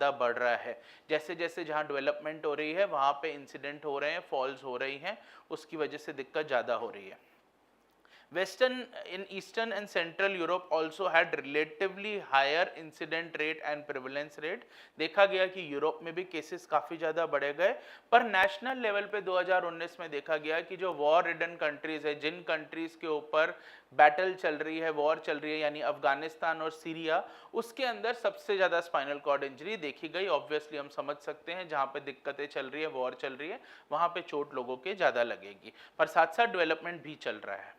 ज़्यादा बढ़ रहा है। जैसे जैसे जहाँ डेवलपमेंट हो रही है वहाँ पे इंसिडेंट हो रहे हैं, फॉल्स हो रही हैं, उसकी वजह से दिक्कत ज़्यादा हो रही है। Western in Eastern and Central Europe also had relatively higher incident rate and prevalence rate। देखा गया कि यूरोप में भी केसेस काफ़ी ज़्यादा बढ़े गए, पर नेशनल लेवल पे 2019 में देखा गया कि जो वॉर रिडन कंट्रीज़ है, जिन कंट्रीज़ के ऊपर बैटल चल रही है, वॉर चल रही है, यानी अफगानिस्तान और सीरिया, उसके अंदर सबसे ज़्यादा स्पाइनल कॉर्ड इंजरी देखी गई। ऑब्वियसली हम समझ सकते हैं जहाँ पे दिक्कतें चल रही है, वॉर चल रही है, वहाँ पे चोट लोगों के ज़्यादा लगेगी, पर साथ साथ डेवलपमेंट भी चल रहा है।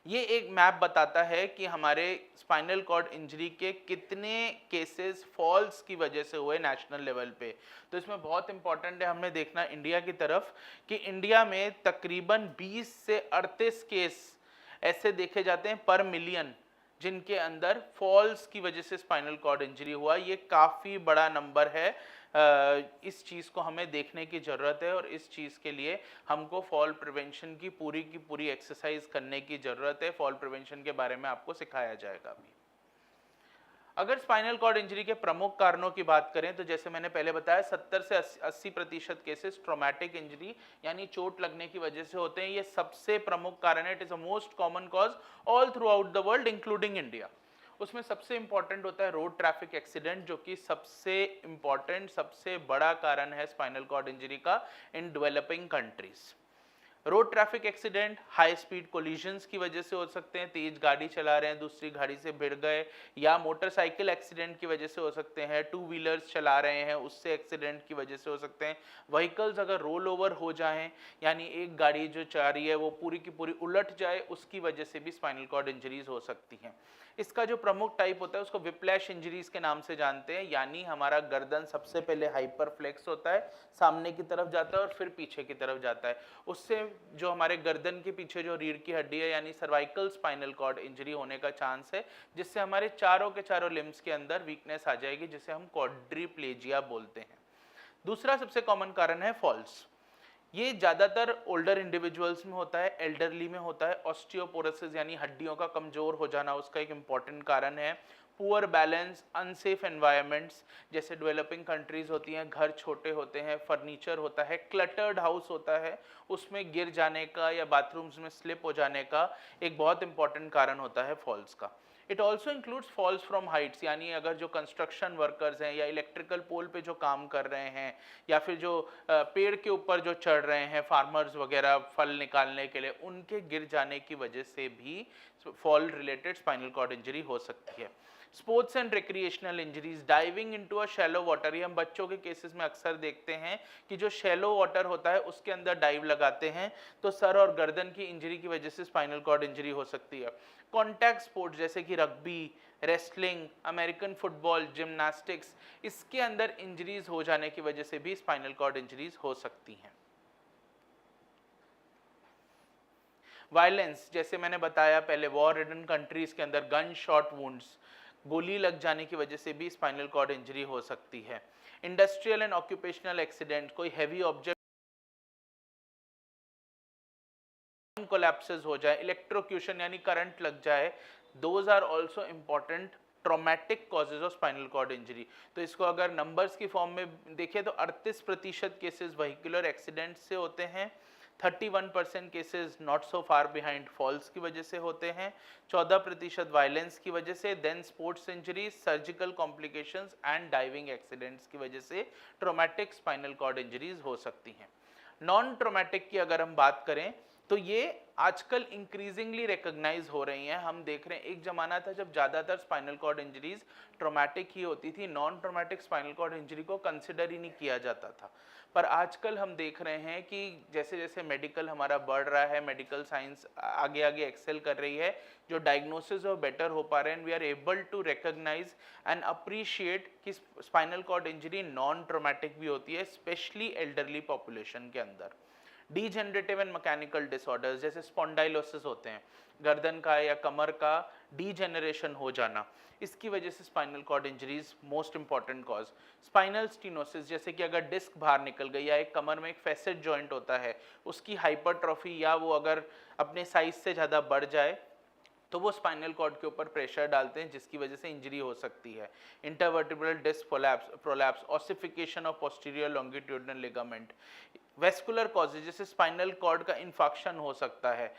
ये एक मैप बताता है कि हमारे स्पाइनल कॉर्ड इंजरी के कितने केसेस फॉल्स की वजह से हुए नेशनल लेवल पे। तो इसमें बहुत इंपॉर्टेंट है हमें देखना इंडिया की तरफ कि इंडिया में तकरीबन 20 से 38 केस ऐसे देखे जाते हैं पर मिलियन जिनके अंदर फॉल्स की वजह से स्पाइनल कॉर्ड इंजरी हुआ। ये काफ़ी बड़ा नंबर है। इस चीज़ को हमें देखने की ज़रूरत है और इस चीज़ के लिए हमको फॉल प्रिवेंशन की पूरी एक्सरसाइज करने की ज़रूरत है। फॉल प्रिवेंशन के बारे में आपको सिखाया जाएगा अभी। अगर स्पाइनल कॉर्ड इंजरी के प्रमुख कारणों की बात करें तो जैसे मैंने पहले बताया 70 से 80% केसेस ट्रॉमेटिक इंजरी यानी चोट लगने की वजह से होते हैं। ये सबसे प्रमुख कारण है। It is a most common cause all through out the world including India. उसमें सबसे इंपॉर्टेंट होता है रोड ट्रैफिक एक्सीडेंट, जो कि सबसे इंपॉर्टेंट सबसे बड़ा कारण है स्पाइनल कॉर्ड इंजरी का in developing countries. Road traffic accident high speed collisions की वजह से हो सकते हैं, तेज गाड़ी चला रहे हैं, दूसरी गाड़ी से भिड़ गए, या मोटरसाइकिल एक्सीडेंट की वजह से हो सकते हैं, टू व्हीलर्स चला रहे हैं उससे एक्सीडेंट की वजह से हो सकते हैं, व्हीकल्स अगर रोल ओवर हो जाएं यानी एक गाड़ी जो जा रही है वो पूरी की पूरी उलट जाए, उसकी वजह से भी स्पाइनल कॉर्ड इंजरीज हो सकती हैं। इसका जो प्रमुख टाइप होता है उसको विप्लैश इंजरीज के नाम से जानते हैं, यानी हमारा गर्दन सबसे पहले हाइपर फ्लेक्स होता है, सामने की तरफ जाता है और फिर पीछे की तरफ जाता है। उससे जो हमारे गर्दन के पीछे जो रीढ़ की हड्डी है यानी सर्वाइकल स्पाइनल कॉर्ड इंजरी होने का चांस है, जिससे हमारे चारों के चारों लिम्स के अंदर वीकनेस आ जाएगी, जिसे हम क्वाड्रिप्लेजिया बोलते हैं। दूसरा सबसे कॉमन कारण है फॉल्स। ये ज़्यादातर ओल्डर इंडिविजुअल्स में होता है, एल्डरली में होता है। ऑस्टियोपोरोसिस यानी हड्डियों का कमज़ोर हो जाना उसका एक इम्पॉर्टेंट कारण है। पुअर बैलेंस, अनसेफ एनवायरनमेंट्स, जैसे डेवलपिंग कंट्रीज़ होती हैं, घर छोटे होते हैं, फर्नीचर होता है, क्लटर्ड हाउस होता है, उसमें गिर जाने का या बाथरूम्स में स्लिप हो जाने का एक बहुत इंपॉर्टेंट कारण होता है फॉल्स का। It also includes falls from Heights, यानी अगर जो कंस्ट्रक्शन वर्कर्स हैं या इलेक्ट्रिकल पोल पे जो काम कर रहे हैं या फिर जो पेड़ के ऊपर जो चढ़ रहे हैं फार्मर्स वगैरह फल निकालने के लिए, उनके गिर जाने की वजह से भी fall related spinal cord injury हो सकती है। Sports and recreational injuries, diving into a shallow water, ये हम बच्चों के केसेस में अक्सर देखते हैं कि जो शैलो वाटर होता है उसके अंदर डाइव लगाते हैं तो सर और गर्दन की इंजरी की वजह से स्पाइनल कॉर्ड इंजरी हो सकती है। कॉन्टैक्ट स्पोर्ट्स जैसे कि rugby, wrestling, American football, gymnastics, इसके अंदर इंजरीज हो जाने की वजह से भी स्पाइनल कॉर्ड इंजरीज हो सकती हैं। वायलेंस, जैसे मैंने बताया पहले, वॉर रिडन कंट्रीज के अंदर गन शॉट वुंड्स, गोली लग जाने की वजह से भी स्पाइनल कॉर्ड इंजरी हो सकती है। इंडस्ट्रियल एंड ऑक्यूपेशनल एक्सीडेंट, कोई हैवी ऑब्जेक्ट कोलैप्सेस हो जाए, इलेक्ट्रोक्यूशन यानी करंट लग जाए, those are also important traumatic causes of spinal cord injury. तो इसको अगर नंबर्स की फॉर्म में देखें तो 38% केसेस व्हीकुलर एक्सीडेंट से होते हैं, 31% cases not so far behind falls की वजह से होते हैं, 14% वायलेंस की वजह से, then sports injuries, surgical complications and diving accidents की वजह से ट्रॉमेटिक स्पाइनल कॉर्ड इंजरीज हो सकती हैं। नॉन ट्रॉमेटिक की अगर हम बात करें तो ये आजकल इंक्रीजिंगली रिकॉग्नाइज हो रही हैं। हम देख रहे हैं एक जमाना था जब ज़्यादातर स्पाइनल कॉर्ड इंजरीज ट्रॉमेटिक ही होती थी, non traumatic spinal cord injury को कंसिडर ही नहीं किया जाता था। पर आजकल हम देख रहे हैं कि जैसे जैसे मेडिकल हमारा बढ़ रहा है, मेडिकल साइंस आगे आगे एक्सेल कर रही है, जो डायग्नोसिस वो बेटर हो पा रहे हैं, we are able to recognise and appreciate कि spinal cord injury non traumatic भी होती है, स्पेशली एल्डरली पॉपुलेशन के अंदर। डीजेनरेटिव एंड मैकेनिकल डिसऑर्डर्स जैसे स्पॉन्डाइलोसिस होते हैं, गर्दन का या कमर का डीजेनरेशन हो जाना, इसकी वजह से spinal cord injuries most important cause. Spinal stenosis, जैसे कि अगर डिस्क बाहर निकल गई या एक कमर में एक फैसेट जॉइंट होता है उसकी हाइपरट्रॉफी या वो अगर अपने साइज से ज़्यादा बढ़ जाए तो वो स्पाइनल कॉर्ड के ऊपर प्रेशर डालते हैं, जिसकी वजह से इंजरी हो सकती है। Intervertebral disc prolapse, ossification of posterior longitudinal ligament, vascular causes जैसे स्पाइनल कॉर्ड का इन्फेक्शन हो सकता है।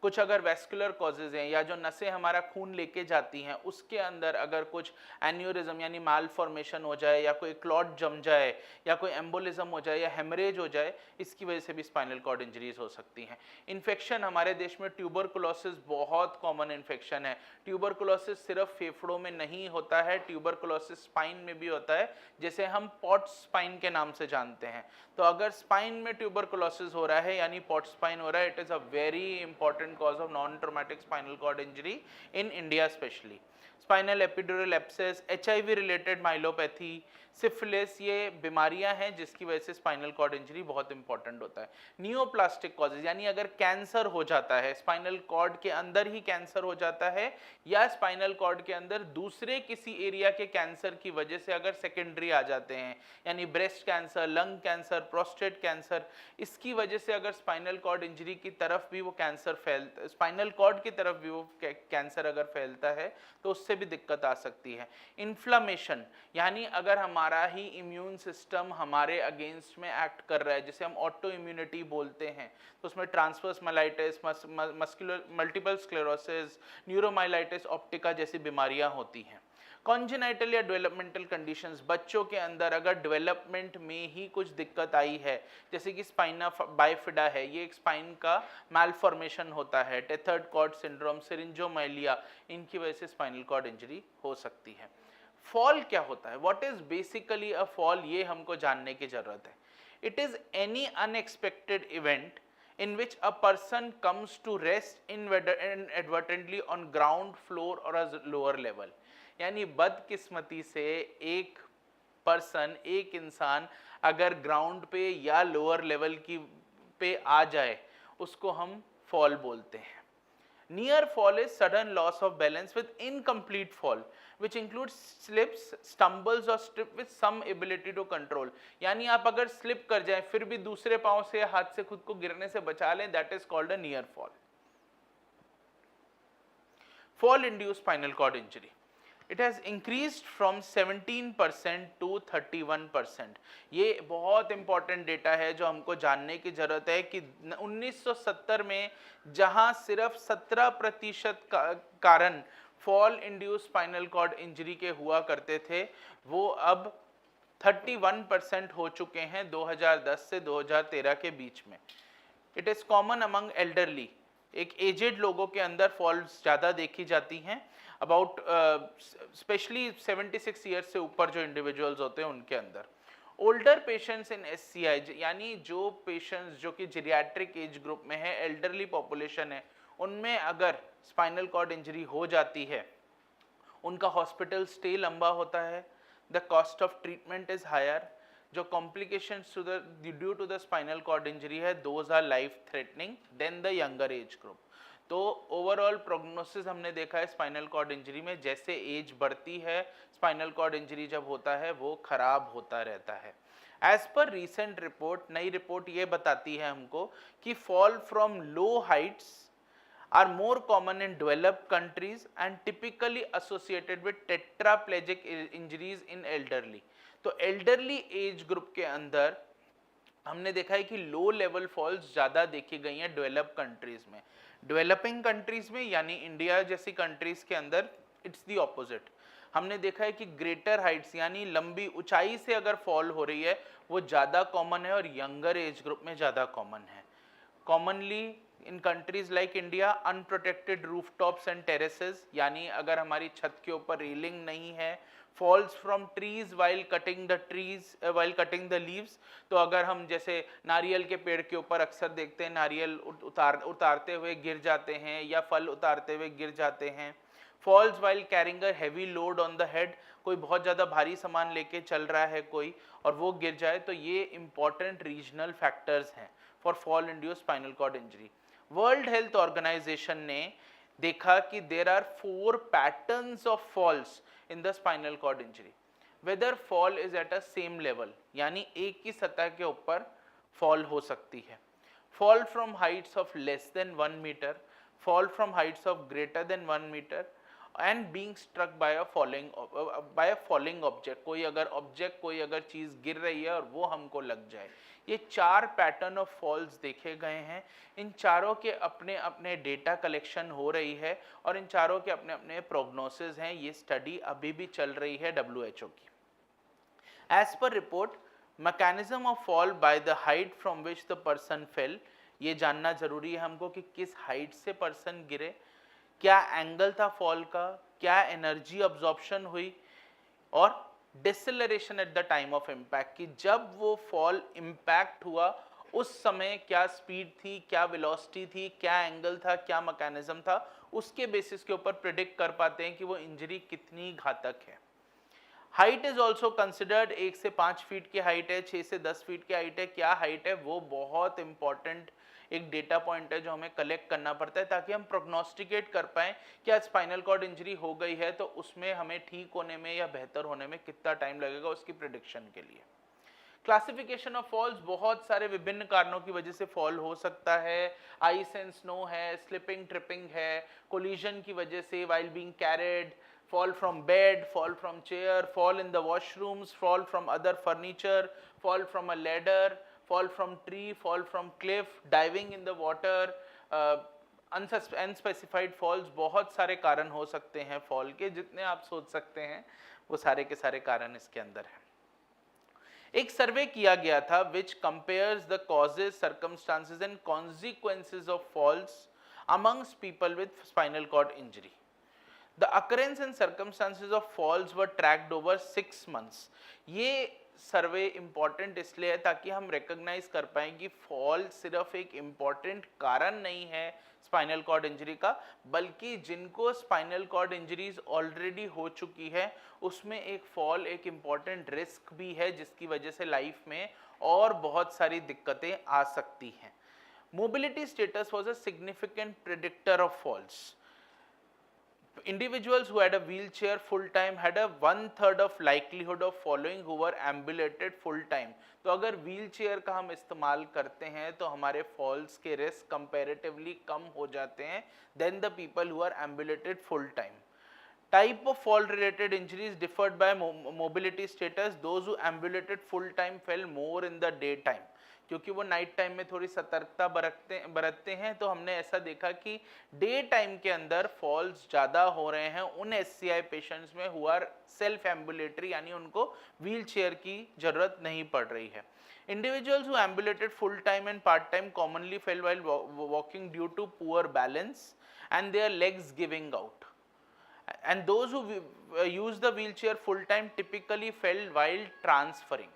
कुछ अगर वेस्कुलर कॉजेज हैं या जो नसें हमारा खून लेके जाती हैं उसके अंदर अगर कुछ एन्यूरिज्म यानी माल फॉर्मेशन हो जाए या कोई क्लॉट जम जाए या कोई एम्बोलिज्म हो जाए या हेमरेज हो जाए, इसकी वजह से भी स्पाइनल कॉर्ड इंजरीज हो सकती हैं। इन्फेक्शन, हमारे देश में ट्यूबरकुलोसिस बहुत कॉमन इन्फेक्शन है। ट्यूबरकुलोसिस सिर्फ फेफड़ों में नहीं होता है, ट्यूबरकुलोसिस स्पाइन में भी होता है, जैसे हम पॉट स्पाइन के नाम से जानते हैं। तो अगर स्पाइन में ट्यूबरकुलोसिस हो रहा है यानी पॉट स्पाइन हो रहा है, it is a very important cause of non-traumatic spinal cord injury in India especially. Spinal epidural abscess, HIV related myelopathy, syphilis, ये बीमारियां हैं जिसकी वजह से स्पाइनल कॉर्ड इंजरी बहुत इंपॉर्टेंट होता है। नियोप्लास्टिक कॉजेज यानी अगर कैंसर हो जाता है, स्पाइनल कॉर्ड के अंदर ही कैंसर हो जाता है या स्पाइनल कॉर्ड के अंदर दूसरे किसी एरिया के कैंसर की वजह से अगर सेकेंडरी आ जाते हैं, यानी breast cancer, lung cancer, prostate cancer, इसकी वजह से अगर स्पाइनल कॉर्ड इंजरी की तरफ भी वो कैंसर फैलता, स्पाइनल कॉर्ड की तरफ भी वो कैंसर अगर फैलता है तो उससे भी दिक्कत आ सकती है। इन्फ्लामेशन यानी अगर हमारा ही इम्यून सिस्टम हमारे अगेंस्ट में एक्ट कर रहा है, जिसे हम ऑटो इम्यूनिटी बोलते हैं, तो उसमें transverse myelitis, muscular multiple sclerosis, neuromyelitis optica जैसी बीमारियां होती हैं। कॉन्जेनाइटल या डेवलपमेंटल कंडीशंस, बच्चों के अंदर अगर डेवलपमेंट में ही कुछ दिक्कत आई है, जैसे कि स्पाइना बाइफिडा है, ये एक स्पाइन का मैलफॉर्मेशन होता है, टेथर्ड कॉर्ड सिंड्रोम, सिरिंजोमाइलिया, इनकी वजह से स्पाइनल कॉर्ड इंजरी हो सकती है। फॉल क्या होता है, what is basically a fall, ये हमको जानने की जरूरत है। It is any unexpected event in which a person comes to rest inadvertently on ground floor or a lower level, यानी बदकिस्मती से एक पर्सन, एक इंसान अगर ग्राउंड पे या लोअर लेवल की पे आ जाए, उसको हम फॉल बोलते हैं। Near fall is sudden loss of balance with incomplete fall, which includes slips, stumbles or trip with some ability to control. यानी आप अगर स्लिप कर जाएं फिर भी दूसरे पांव से हाथ से खुद को गिरने से बचा लें, that is called a near fall. Fall induced spinal cord injury. It has increased from 17% to 31%. ये बहुत इंपॉर्टेंट डेटा है जो हमको जानने की जरूरत है कि 1970 में जहां सिर्फ 17% कारण fall induced spinal cord injury के हुआ करते थे, वो अब 31% हो चुके हैं 2010 से 2013 के बीच में। It is common among elderly, एक एजेड लोगों के अंदर फॉल्स ज़्यादा देखी जाती हैं, अबाउट स्पेशली 76 ईयर्स से ऊपर जो इंडिविजुअल्स होते हैं उनके अंदर। ओल्डर पेशेंट्स इन SCI, यानी जो पेशेंट्स जो कि जीरियाट्रिक एज ग्रुप में है, एल्डरली पॉपुलेशन है, उनमें अगर स्पाइनल कॉर्ड इंजरी हो जाती है, उनका हॉस्पिटल स्टे लंबा होता है, the cost of treatment is higher, जो complications due to the spinal cord injury है, those are life threatening then the younger age group. तो ओवरऑल प्रोग्नोसिस हमने देखा है स्पाइनल कॉर्ड इंजरी में, जैसे एज बढ़ती है स्पाइनल कॉर्ड इंजरी जब होता है वो खराब होता रहता है। एज पर रीसेंट रिपोर्ट, नई रिपोर्ट ये बताती है हमको कि fall from low Heights are more common in developed countries and typically associated with tetraplegic injuries in elderly. तो elderly age group के अंदर हमने देखा है कि लो लेवल फॉल्स ज़्यादा देखी गई हैं डेवलप्ड कंट्रीज में। डेवलपिंग कंट्रीज में यानी इंडिया जैसी कंट्रीज के अंदर इट्स दी ऑपोजिट। हमने देखा है कि ग्रेटर हाइट्स यानी लंबी ऊंचाई से अगर फॉल हो रही है वो ज़्यादा कॉमन है और यंगर एज ग्रुप में ज़्यादा कॉमन है। Commonly in countries like India unprotected rooftops and terraces, यानी अगर हमारी छत के ऊपर रेलिंग नहीं है, falls from trees while cutting the leaves, तो अगर हम जैसे नारियल के पेड़ के ऊपर अक्सर देखते हैं नारियल उतारते हुए गिर जाते हैं या फल उतारते हुए गिर जाते हैं। Falls while carrying a heavy load on the head, कोई बहुत ज़्यादा भारी सामान लेके चल रहा है कोई और वो गिर जाए, तो ये इंपॉर्टेंट रीजनल फैक्टर्स हैं for fall induced spinal cord injury. World health organization ने देखा कि there are 4 patterns of falls in the spinal cord injury. Whether fall is at a same level, यानी एक ही सतह के ऊपर फॉल हो सकती है। Fall from heights of less than 1 metre, fall from heights of greater than 1 meter and being struck by a falling object. कोई अगर चीज गिर रही है और वो हमको लग जाए। ये 4 पैटर्न ऑफ फॉल्स देखे गए हैं। इन चारों के अपने अपने डेटा कलेक्शन हो रही है और इन चारों के अपने अपने प्रोग्नोसिस हैं। ये स्टडी अभी भी चल रही है WHO की। As per report, mechanism of fall by the height from which the person fell, ये जानना जरूरी है हमको कि किस हाइट से पर्सन गिरे, क्या एंगल था फॉल का, क्या एनर्जी अब्जॉर्प्शन हुई, और deceleration at the time of impact, कि जब वो फॉल इम्पैक्ट हुआ उस समय क्या स्पीड थी, क्या वेलोसिटी थी, क्या एंगल था, क्या मैकेनिज्म था। उसके बेसिस के ऊपर प्रिडिक्ट कर पाते हैं कि वो इंजरी कितनी घातक है। हाइट इज ऑल्सो कंसिडर्ड, 1 से 5 फीट की हाइट है, 6 से 10 फीट की हाइट है। क्या हाइट है वो बहुत इंपॉर्टेंट एक डेटा पॉइंट है जो हमें कलेक्ट करना पड़ता है ताकि हम प्रोग्नोस्टिकेट कर पाएं कि आज स्पाइनल कॉर्ड इंजरी हो गई है तो उसमें हमें ठीक होने में या बेहतर होने में कितना टाइम लगेगा उसकी प्रिडिक्शन के लिए। क्लासिफिकेशन ऑफ फॉल्स, बहुत सारे विभिन्न कारणों की वजह से फॉल हो सकता है। आइस एंड स्नो है, स्लिपिंग ट्रिपिंग है, कोलिजन की वजह से while being carried, fall from bed, fall from chair, fall in the washrooms, fall from other furniture, fall from a ladder, fall from tree, fall from cliff, diving in the water, unspecified falls। बहुत सारे कारण हो सकते हैं fall के, जितने आप सोच सकते हैं वो सारे के सारे कारण इसके अंदर हैं। एक सर्वे किया गया था which compares the causes, circumstances and consequences of falls amongst people with spinal cord injury. The occurrence and circumstances of falls were tracked over 6 months. ये सर्वे इम्पॉर्टेंट इसलिए है ताकि हम रिकॉग्नाइज कर पाएँ कि फॉल सिर्फ एक इम्पॉर्टेंट कारण नहीं है स्पाइनल कॉर्ड इंजरी का, बल्कि जिनको स्पाइनल कॉर्ड इंजरीज ऑलरेडी हो चुकी है उसमें एक फॉल एक इम्पॉर्टेंट रिस्क भी है जिसकी वजह से लाइफ में और बहुत सारी दिक्कतें आ सकती हैं। Mobility status was a significant predictor of falls. Individuals who had a wheelchair full time had a 1/3 of likelihood of following who were ambulated full time। तो अगर wheelchair का हम इस्तेमाल करते हैं तो हमारे falls के risk comparatively कम हो जाते हैं than the people who are ambulated full time। Type of fall related injuries differed by mobility status। Those who ambulated full time fell more in the daytime, क्योंकि वो नाइट टाइम में थोड़ी सतर्कता बरतते हैं। तो हमने ऐसा देखा कि डे टाइम के अंदर फॉल्स ज़्यादा हो रहे हैं उन SCI पेशेंट्स में हुआ सेल्फ एम्बुलेटरी, यानी उनको व्हील चेयर की जरूरत नहीं पड़ रही है। Individuals who ambulated full time and part time commonly fell while walking due to poor balance and their legs giving out, and those who use the wheelchair full time typically fell while transferring।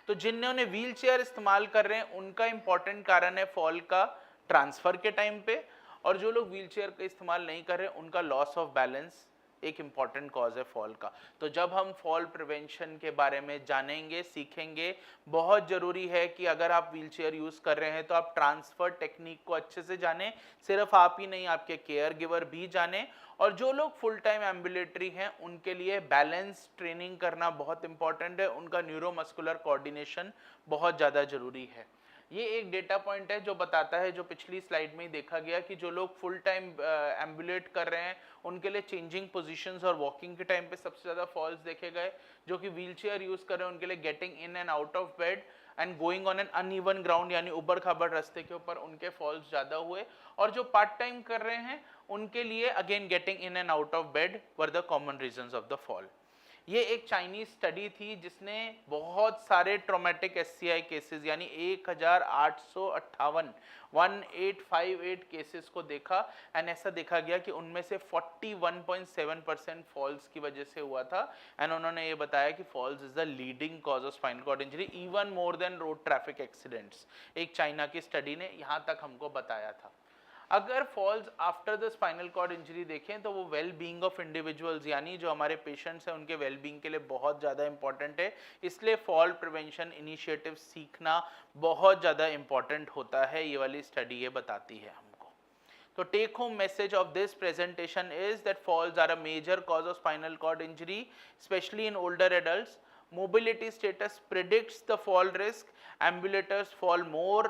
तो जिन्होंने wheel chair इस्तेमाल कर रहे हैं उनका important कारण है fall का ट्रांसफर के टाइम पे, और जो लोग व्हील चेयर का इस्तेमाल नहीं कर रहे उनका लॉस ऑफ बैलेंस एक इम्पॉर्टेंट कॉज है फॉल का। तो जब हम फॉल प्रिवेंशन के बारे में जानेंगे सीखेंगे, बहुत ज़रूरी है कि अगर आप व्हील चेयर यूज़ कर रहे हैं तो आप ट्रांसफ़र टेक्निक को अच्छे से जानें, सिर्फ आप ही नहीं आपके केयर गिवर भी जानें। और जो लोग फुल टाइम एम्बुलेटरी हैं उनके लिए बैलेंस ट्रेनिंग करना बहुत इंपॉर्टेंट है, उनका न्यूरोमस्कुलर कोऑर्डिनेशन बहुत ज़्यादा ज़रूरी है। ये एक डेटा पॉइंट है जो बताता है, जो पिछली स्लाइड में ही देखा गया कि जो लोग फुल टाइम एम्बुलेट कर रहे हैं उनके लिए चेंजिंग पोजीशंस और वॉकिंग के टाइम पे सबसे ज़्यादा फॉल्स देखे गए। जो कि व्हील चेयर यूज़ कर रहे हैं उनके लिए getting in and out of bed and going on an uneven ground, यानी उबड़ खाबड़ रास्ते के ऊपर उनके फॉल्स ज़्यादा हुए। और जो पार्ट टाइम कर रहे हैं उनके लिए again getting in and out of bed were the common reasons of the fall. ये एक चाइनीज स्टडी थी जिसने बहुत सारे ट्रॉमेटिक SCI केसेस यानी 1858 केसेस को देखा एंड ऐसा देखा गया कि उनमें से 41.7% फॉल्स की वजह से हुआ था। एंड उन्होंने ये बताया कि falls is the leading cause of spinal cord injury even more than road traffic accidents. एक चाइना की स्टडी ने यहाँ तक हमको बताया था। अगर falls after the spinal cord injury देखें तो वो वेल बीइंग ऑफ इंडिविजुअल्स यानी जो हमारे पेशेंट्स हैं उनके वेल बीइंग के लिए बहुत ज़्यादा इंपॉर्टेंट है, इसलिए फॉल प्रिवेंशन इनिशिएटिव सीखना बहुत ज़्यादा इंपॉर्टेंट होता है। ये वाली स्टडी ये बताती है हमको। तो take home message of this presentation is that falls are a major cause of spinal cord injury specially in older adults. Mobility status predicts the fall risk. Ambulators fall more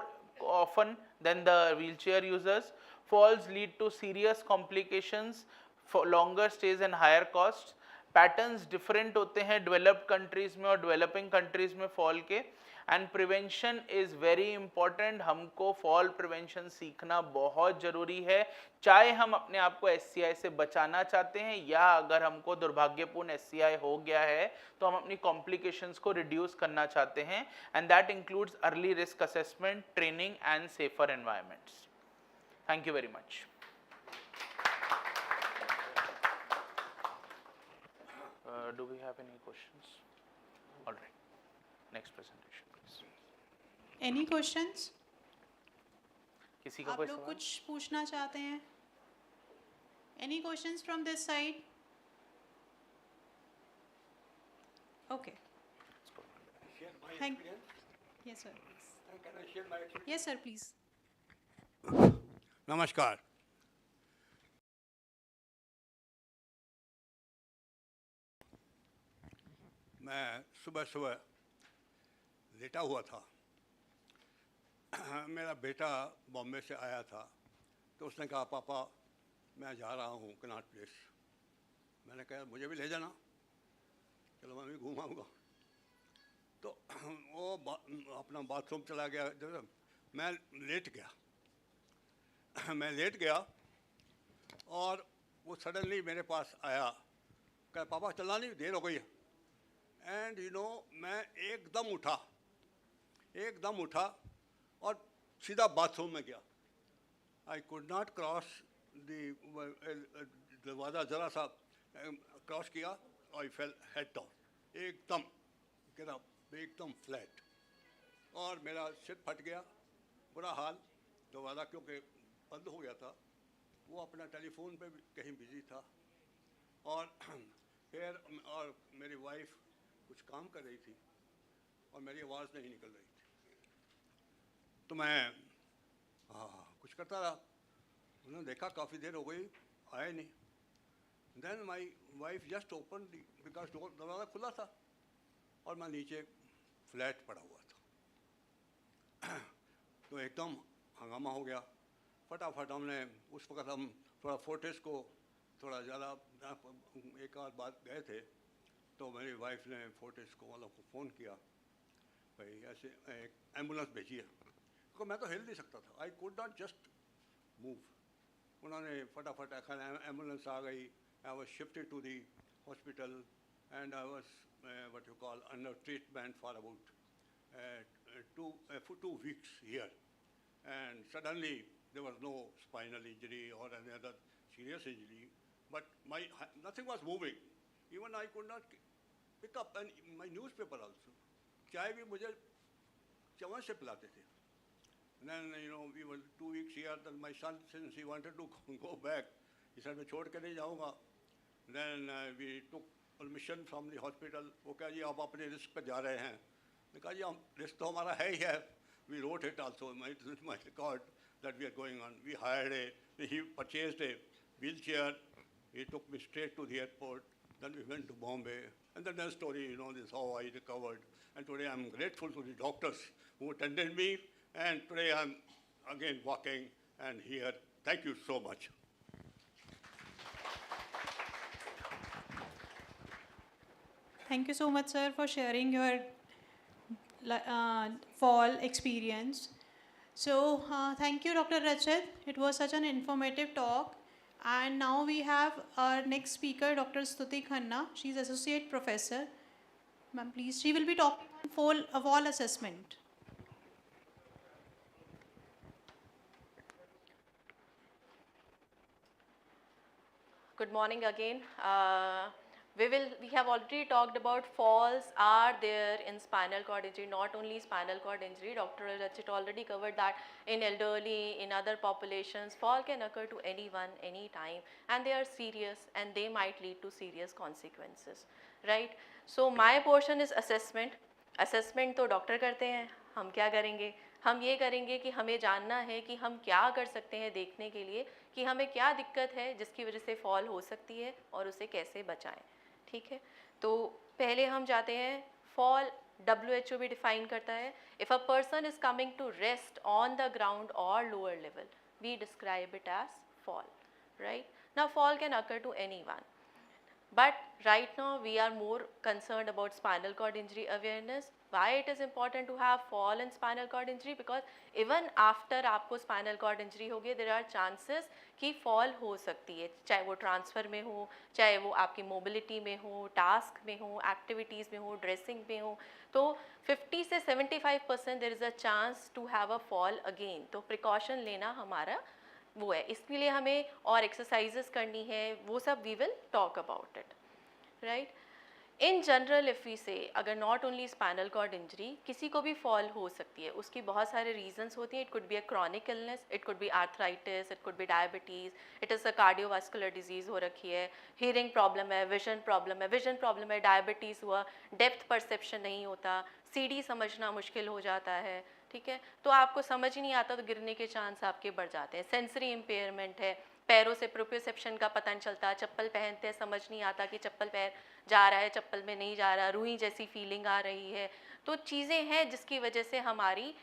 often than the wheelchair users. falls lead to serious complications for longer stays and higher costs. Patterns different होते हैं developed countries में और developing countries में fall के, and prevention is very important. हमको fall prevention सीखना बहुत जरूरी है, चाहे हम अपने आप को SCI से बचाना चाहते हैं या अगर हमको दुर्भाग्यपूर्ण SCI हो गया है तो हम अपनी कॉम्प्लिकेशंस को रिड्यूस करना चाहते हैं, and that includes early risk assessment, training and safer environments. Thank you very much. Do we have any questions? All right. Next presentation, please. Any questions? किसी का आप कोई लोग सवाल? कुछ पूछना चाहते हैं? Any questions from this side? Okay. Thank. Yes, sir. Can I share my experience? Yes, sir. Please. नमस्कार. मैं सुबह सुबह लेटा हुआ था. मेरा बेटा बॉम्बे से आया था, तो उसने कहा पापा मैं जा रहा हूँ कनॉट प्लेस. मैंने कहा मुझे भी ले जाना, चलो मैं भी घूमाऊँगा. तो वो अपना बाथरूम चला गया. जब मैं लेट गया और वो सडनली मेरे पास आया, कहा पापा चलना नहीं, देर हो गई है. एंड यू नो मैं एकदम उठा और सीधा बाथरूम में गया. आई कुड नॉट क्रॉस दरवाज़ा, ज़रा सा क्रॉस किया और आई फेल हेड डाउन, एकदम गिरा, एकदम फ्लैट, और मेरा सिर फट गया, बुरा हाल. दरवाज़ा क्योंकि बंद हो गया था, वो अपना टेलीफोन पे भी कहीं बिजी था, और फिर और मेरी वाइफ कुछ काम कर रही थी और मेरी आवाज़ नहीं निकल रही थी. तो मैं कुछ करता रहा. उन्होंने देखा काफ़ी देर हो गई, आए नहीं. Then my wife just open because दरवाज़ा खुला था और मैं नीचे फ्लैट पड़ा हुआ था. तो एकदम हंगामा हो गया. फटाफट हमने, उस वक्त हम थोड़ा फोर्टिस को थोड़ा ज़्यादा एक आध बात गए थे, तो मेरी वाइफ ने फोर्टिस को वालों को फ़ोन किया, भाई ऐसे एक एम्बुलेंस भेजिए, क्योंकि मैं तो हिल नहीं सकता था. I could not just move. उन्होंने फटाफट एम्बुलेंस आ गई. I was shifted to the hospital and I was what you call under treatment for about 2 weeks here. And suddenly there was no spinal injury or any other serious injury, but nothing was moving. Even I could not pick up my newspaper also. चाय भी मुझे चम्मच से पिलाते थे. Then we were 2 weeks here. Then my son, since he wanted to go back, he said मैं छोड़ के नहीं जाऊँगा. Then we took permission from the hospital. वो कहा जी आप अपने रिस्क पर जा रहे हैं. मैं कहा जी हम रिस्क तो हमारा है ही है. We wrote it also in my record that we are going on. He purchased a wheelchair. He took me straight to the airport. Then we went to Bombay. And then the story, this is how I recovered. And today I'm grateful to the doctors who attended me. And today I'm again walking and here. Thank you so much. Thank you so much, sir, for sharing your fall experience. So thank you, Dr. Rachit. It was such an informative talk. And now we have our next speaker, Dr. Stuti Khanna. She's Associate Professor. Ma'am, please. She will be talking on fall assessment. Good morning again. We have already talked about falls are there in spinal cord injury, not only spinal cord injury. Dr. Rachit already covered that in elderly, in other populations, fall can occur to anyone, anytime, and they are serious and they might lead to serious consequences, right? So my portion is assessment. Assessment तो doctor करते हैं, हम क्या करेंगे? हम ये करेंगे कि हमें जानना है कि हम क्या कर सकते हैं देखने के लिए कि हमें क्या दिक्कत है जिसकी वजह से फॉल हो सकती है और उसे कैसे बचाएं. ठीक है, तो पहले हम जाते हैं फॉल. WHO भी डिफाइन करता है, if a person is coming to rest on the ground और lower level, we describe it as fall, right? Now fall can occur to anyone, but right now we are more concerned about spinal cord injury awareness. Why it is important to have fall and spinal cord injury? Because even after आपको spinal cord injury हो गई, there are chances कि fall हो सकती है, चाहे वो transfer में हो, चाहे वो आपकी mobility में हो, task में हो, activities में हो, dressing में हो, तो 50 से 75% there is a chance to have a fall again. तो precaution लेना हमारा वो है, इसके लिए हमें और एक्सरसाइजेस करनी है, वो सब we will talk about it, right. In general if we say, अगर not only spinal cord injury, किसी को भी फॉल हो सकती है, उसकी बहुत सारे रीजंस होती हैं. It could be a chronic illness, it could be arthritis, it could be diabetes, it is a cardiovascular disease हो रखी है, हियरिंग प्रॉब्लम है, विजन प्रॉब्लम है, डायबिटीज़ हुआ, डेप्थ परसेप्शन नहीं होता, सीडी समझना मुश्किल हो जाता है, ठीक है, तो आपको समझ ही नहीं आता तो गिरने के चांस आपके बढ़ जाते हैं. सेंसरी इम्पेयरमेंट है, पैरों से प्रोप्रियोसेप्शन का पता नहीं चलता, चप्पल पहनते हैं समझ नहीं आता कि चप्पल पैर जा रहा है, चप्पल में नहीं जा रहा, रुई जैसी फीलिंग आ रही है. तो चीज़ें हैं जिसकी वजह से हमारी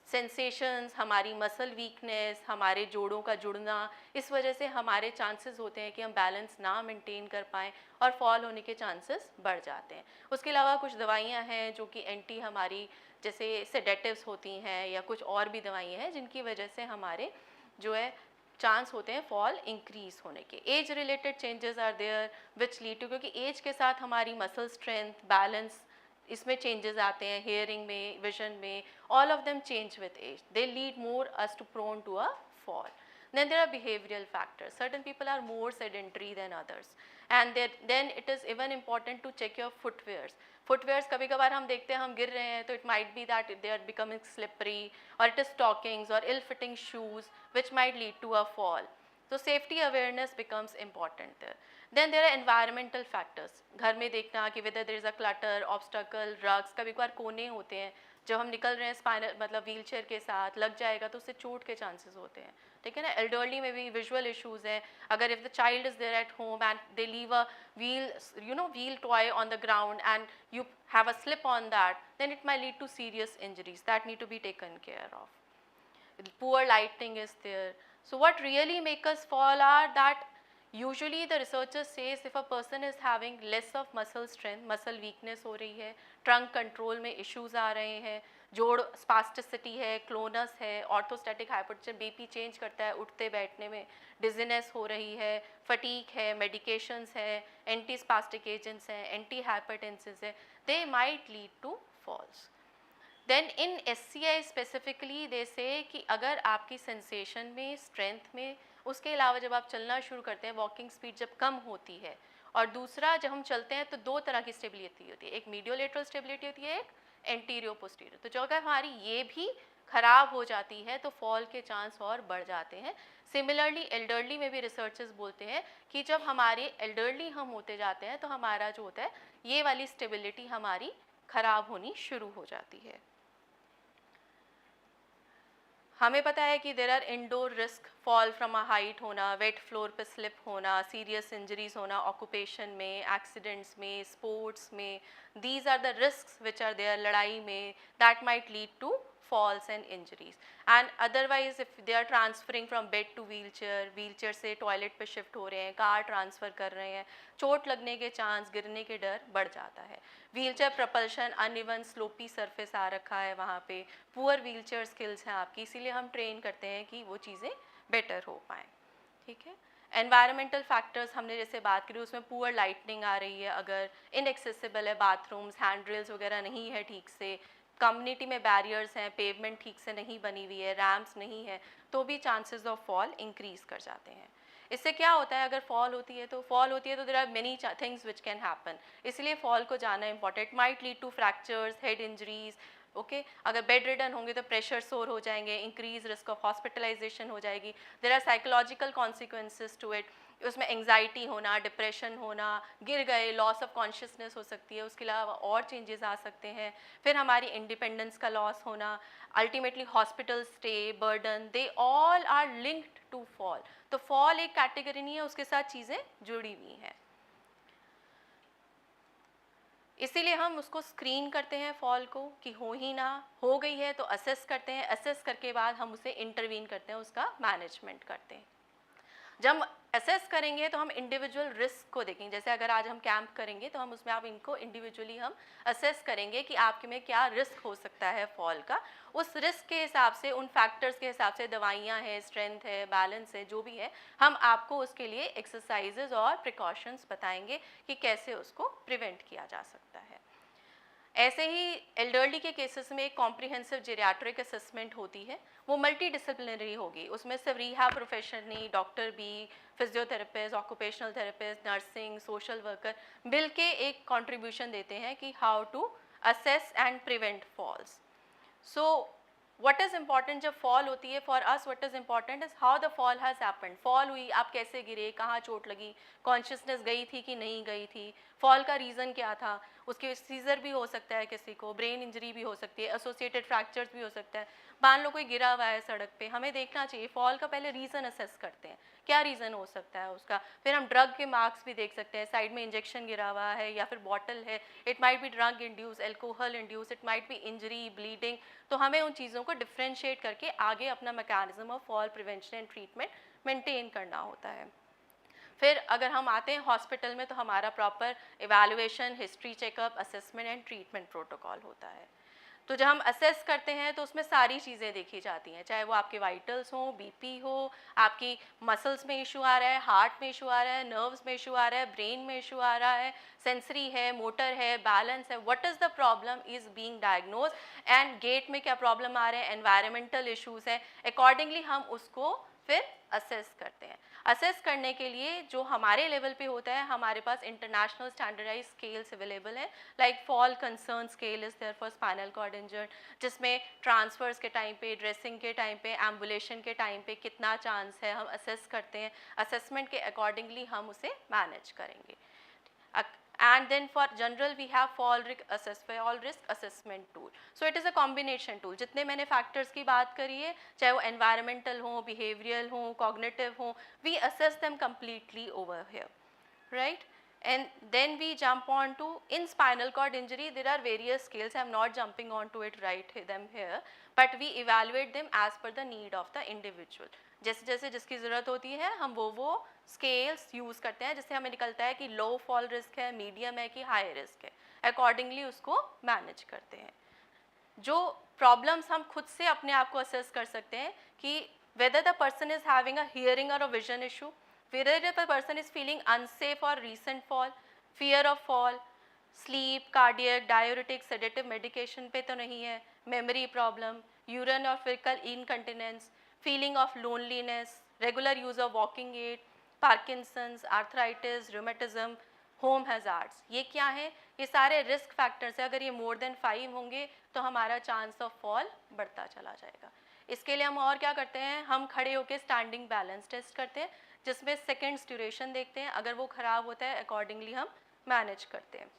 सेंसेशंस, हमारी मसल वीकनेस, हमारे जोड़ों का जुड़ना, इस वजह से हमारे चांसेस होते हैं कि हम बैलेंस ना मेंटेन कर पाएँ और फॉल होने के चांसेस बढ़ जाते हैं. उसके अलावा कुछ दवाइयाँ हैं जो कि एंटी हमारी जैसे सेडेटिव्स होती हैं या कुछ और भी दवाइयाँ हैं जिनकी वजह से हमारे जो है चांस होते हैं फॉल इंक्रीज होने के. Age related changes are there which lead to, क्योंकि एज के साथ हमारी मसल स्ट्रेंथ, बैलेंस, इसमें चेंजेस आते हैं, हेयरिंग में, विजन में, all of them change with age. They lead more us to prone to a fall. Then there are behavioral factors. Certain people are more sedentary than others, and then it is even important to check your footwears. Footwears कभी कभार हम देखते हैं हम गिर रहे हैं तो it might be that they are becoming slippery, or it is stockings or ill-fitting shoes which might lead to a fall. So safety awareness becomes important there. Then there are environmental factors. घर में देखना कि whether there is a clutter, obstacle, rugs, कभी कभार कोने होते हैं, जब हम निकल रहे हैं स्पाइनल मतलब व्हील चेयर के साथ लग जाएगा तो उससे चोट के चांसेस होते हैं, ठीक है ना. एल्डरली में भी विजुअल इश्यूज हैं. अगर if the child is there at home and they leave a wheel toy on the ground and you have a slip on that, then it might lead to serious injuries that need to be taken care of. Poor lighting is there. So what really make us fall are that usually the researchers says if a person is having less of muscle strength, muscle weakness हो रही है, trunk control में issues आ रहे हैं, जोड़ spasticity है, clonus है, orthostatic hypotension, BP change करता है उठते बैठने में, dizziness हो रही है, fatigue है, medications है, antispastic agents हैं, antihypertensives है, they might lead to falls. Then in SCI specifically they say कि अगर आपकी sensation में, strength में, उसके अलावा जब आप चलना शुरू करते हैं, वॉकिंग स्पीड जब कम होती है, और दूसरा जब हम चलते हैं तो दो तरह की स्टेबिलिटी होती है, एक मीडियोलेटरल स्टेबिलिटी होती है, एक एंटीरियो पोस्टीरियर. तो जो अगर हमारी ये भी खराब हो जाती है तो फॉल के चांस और बढ़ जाते हैं. सिमिलरली एल्डरली में भी रिसर्चर्स बोलते हैं कि जब हमारे एल्डरली हम होते जाते हैं तो हमारा जो होता है ये वाली स्टेबिलिटी हमारी खराब होनी शुरू हो जाती है. हमें पता है कि there are indoor risk, fall from a height होना, वेट फ्लोर पे स्लिप होना, सीरियस इंजरीज होना ऑक्यूपेशन में, एक्सीडेंट्स में, स्पोर्ट्स में. These are the risks which are there, लड़ाई में, that might lead to falls and injuries. And otherwise if they are transferring from bed to wheelchair से toilet पे shift हो रहे हैं, कार ट्रांसफ़र कर रहे हैं, चोट लगने के चांस, गिरने के डर बढ़ जाता है. Wheelchair propulsion, uneven sloppy surface आ रखा है वहाँ पे, पुअर व्हीलचेयर स्किल्स हैं आपकी, इसीलिए हम ट्रेन करते हैं कि वो चीज़ें बेटर हो पाएँ, ठीक है. एनवायरमेंटल फैक्टर्स हमने जैसे बात करी, उसमें पुअर लाइटनिंग आ रही है, अगर इनएक्सेसिबल है बाथरूम्स, हैंड रेल्स वगैरह नहीं है ठीक से, कम्युनिटी में बैरियर्स हैं, पेवमेंट ठीक से नहीं बनी हुई है, रैम्प्स नहीं है, तो भी चांसेस ऑफ फॉल इंक्रीज़ कर जाते हैं. इससे क्या होता है, अगर फॉल होती है तो there are many things which can happen, इसलिए फॉल को जाना important. Might lead to fractures, head injuries, okay. अगर बेड रिडन होंगे तो प्रेशर सोर हो जाएंगे, इंक्रीज रिस्क ऑफ हॉस्पिटलाइजेशन हो जाएगी. There are psychological consequences to it, उसमें एंग्जाइटी होना, डिप्रेशन होना, गिर गए, लॉस ऑफ कॉन्शियसनेस हो सकती है, उसके अलावा और चेंजेस आ सकते हैं. फिर हमारी इंडिपेंडेंस का लॉस होना, ultimately hospital stay, burden, they all are linked to fall. तो फॉल एक कैटेगरी नहीं है, उसके साथ चीज़ें जुड़ी हुई हैं. इसीलिए हम उसको स्क्रीन करते हैं फॉल को कि हो ही ना, हो गई है तो असेस करते हैं, असेस करके बाद हम उसे इंटरवीन करते हैं, उसका मैनेजमेंट करते हैं। जब हम असेस करेंगे तो हम इंडिविजुअल रिस्क को देखेंगे, जैसे अगर आज हम कैंप करेंगे तो हम उसमें आप इनको इंडिविजुअली हम असेस करेंगे कि आपके में क्या रिस्क हो सकता है फॉल का। उस रिस्क के हिसाब से, उन फैक्टर्स के हिसाब से, दवाइयाँ हैं, स्ट्रेंथ है, बैलेंस है, जो भी है, हम आपको उसके लिए एक्सरसाइजेज और प्रिकॉशंस बताएंगे कि कैसे उसको प्रिवेंट किया जा सकता है। ऐसे ही एल्डरली के केसेस में एक कॉम्प्रिहेंसिव जेरियाट्रिक असेसमेंट होती है, वो मल्टी डिसिप्लिनरी होगी, उसमें सिर्फ रिहैब प्रोफेशन नहीं, डॉक्टर भी, physiotherapist, occupational therapist, nursing, social worker मिल के एक कंट्रीब्यूशन देते हैं कि how to assess and prevent falls. So what is important जब फॉल होती है, for us what is important is how the fall has happened। Fall हुई, आप कैसे गिरे, कहाँ चोट लगी, कॉन्शियसनेस गई थी कि नहीं गई थी, फॉल का रीज़न क्या था, उसके सीजर भी हो सकता है, किसी को ब्रेन इंजरी भी हो सकती है, एसोसिएटेड फ्रैक्चर्स भी हो सकता है। मान लो कोई गिरा हुआ है सड़क पे, हमें देखना चाहिए, फॉल का पहले रीज़न असेस करते हैं, क्या रीज़न हो सकता है उसका। फिर हम ड्रग के मार्क्स भी देख सकते हैं, साइड में इंजेक्शन गिरा हुआ है या फिर बॉटल है, it might be drug induce, alcohol induce, it might be injury, bleeding. तो हमें उन चीज़ों को डिफ्रेंशिएट करके आगे अपना mechanism of fall prevention and treatment maintain करना होता है। फिर अगर हम आते हैं हॉस्पिटल में तो हमारा proper evaluation, history checkup, assessment and treatment protocol होता है। तो जब हम असेस करते हैं तो उसमें सारी चीज़ें देखी जाती हैं, चाहे वो आपके वाइटल्स हो, बीपी हो, आपकी मसल्स में इशू आ रहा है, हार्ट में इशू आ रहा है, नर्व्स में इशू आ रहा है, ब्रेन में इशू आ रहा है, सेंसरी है, मोटर है, बैलेंस है, what is the problem is being diagnose, and gait में क्या प्रॉब्लम आ रहे हैं, एनवायरमेंटल इशूज़ हैं, अकॉर्डिंगली हम उसको फिर असेस करते हैं। असेस करने के लिए जो हमारे लेवल पे होता है, हमारे पास इंटरनेशनल स्टैंडर्डाइज स्केल्स अवेलेबल हैं, like fall concern scale is there for spinal cord injured, जिसमें ट्रांसफर्स के टाइम पे, ड्रेसिंग के टाइम पे, एम्बुलेशन के टाइम पे कितना चांस है, हम असेस करते हैं, असेसमेंट के अकॉर्डिंगली हम उसे मैनेज करेंगे। And then for general we have fall risk assessment tool. So it is a combination tool। जितने मैंने factors की बात करी है, चाहे वो environmental हो, behavioral हो, cognitive हो, we assess them completely over here, right? And then we jump on to, in spinal cord injury there are various scales, I am not jumping on to it them here, but we evaluate them as per the need of the individual। जैसे जैसे जिसकी ज़रूरत होती है हम वो scales use करते हैं, जिससे हमें निकलता है कि लो फॉल रिस्क है, मीडियम है कि हाई रिस्क है, अकॉर्डिंगली उसको मैनेज करते हैं। जो प्रॉब्लम्स हम खुद से अपने आप को असेस कर सकते हैं कि whether the person is having a hearing or a vision issue, whether the person is feeling unsafe or recent fall, fear of fall, sleep, cardiac, diuretic, sedative medication पे तो नहीं है, memory problem, urine or fecal incontinence, feeling of loneliness, regular use of walking aid, Parkinson's, arthritis, rheumatism, home hazards, ये क्या है, ये सारे risk factors है। अगर ये मोर देन 5 होंगे तो हमारा चांस ऑफ फॉल बढ़ता चला जाएगा। इसके लिए हम और क्या करते हैं, हम खड़े होकर स्टैंडिंग बैलेंस टेस्ट करते हैं, जिसमें सेकेंड्स ड्यूरेशन देखते हैं, अगर वो ख़राब होता है अकॉर्डिंगली हम मैनेज करते हैं।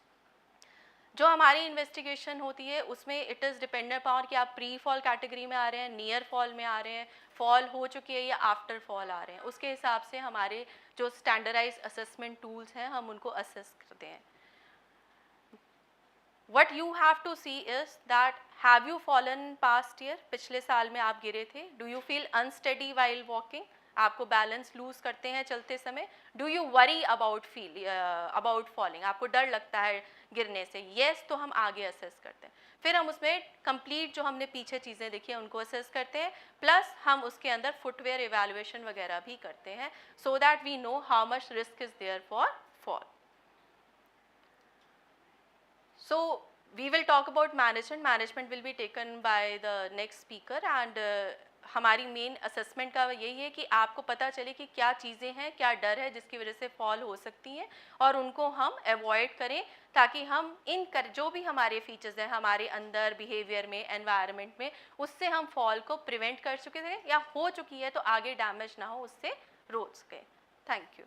जो हमारी इन्वेस्टिगेशन होती है उसमें इट इज़ डिपेंडेंट अपॉन कि आप प्री फॉल कैटेगरी में आ रहे हैं, नियर फॉल में आ रहे हैं, फॉल हो चुकी है या आफ्टर फॉल आ रहे हैं, उसके हिसाब से हमारे जो स्टैंडर्डाइज असेसमेंट टूल्स हैं हम उनको असेस करते हैं। What you have to see is that have you fallen past year, पिछले साल में आप गिरे थे, do you feel unsteady while walking, आपको बैलेंस लूज करते हैं चलते समय, do you worry about falling, आपको डर लगता है गिरने से, येस तो हम आगे असेस करते हैं। फिर हम उसमें कंप्लीट जो हमने पीछे चीज़ें देखी हैं उनको असेस करते हैं, प्लस हम उसके अंदर फुटवेयर इवैल्यूएशन वगैरह भी करते हैं, so that we know how much risk is there for fall. So we will talk about management. Management will be taken by the next speaker and हमारी मेन असेसमेंट का यही है कि आपको पता चले कि क्या चीज़ें हैं, क्या डर है जिसकी वजह से फॉल हो सकती हैं और उनको हम अवॉइड करें, ताकि हम जो भी हमारे फीचर्स हैं हमारे अंदर बिहेवियर में, एनवायरनमेंट में, उससे हम फॉल को प्रिवेंट कर चुके थे या हो चुकी है तो आगे डैमेज ना हो उससे रोक सकें। Thank you.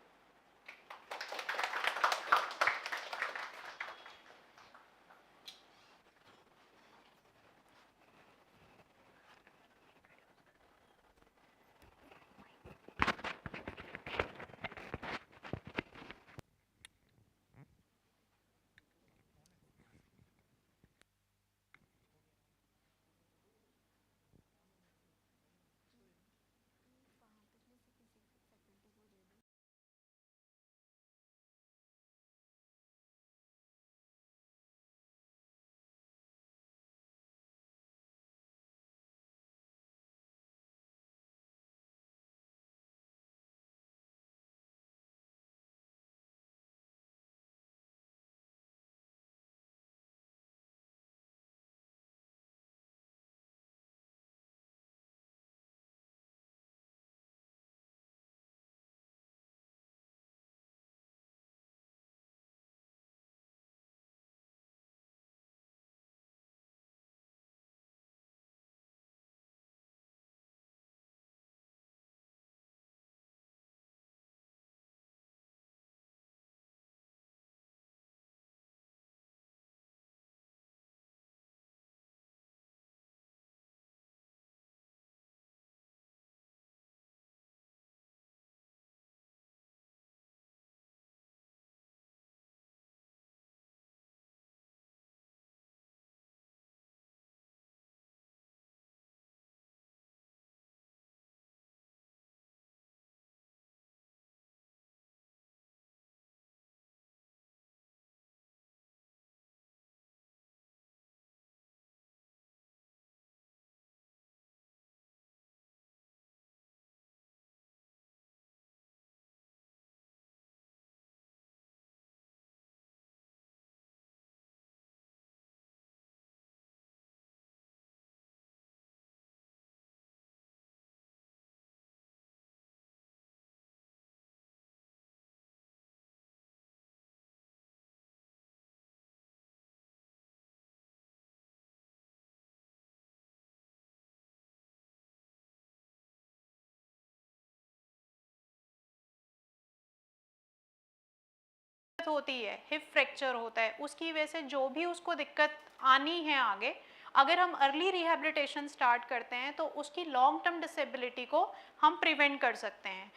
दिक्कत होती है, हिप फ्रैक्चर होता है, उसकी वजह से जो भी उसको दिक्कत आनी है आगे, अगर हम अर्ली रिहैबिलिटेशन स्टार्ट करते हैं तो उसकी लॉन्ग टर्म डिसेबिलिटी को हम प्रिवेंट कर सकते हैं।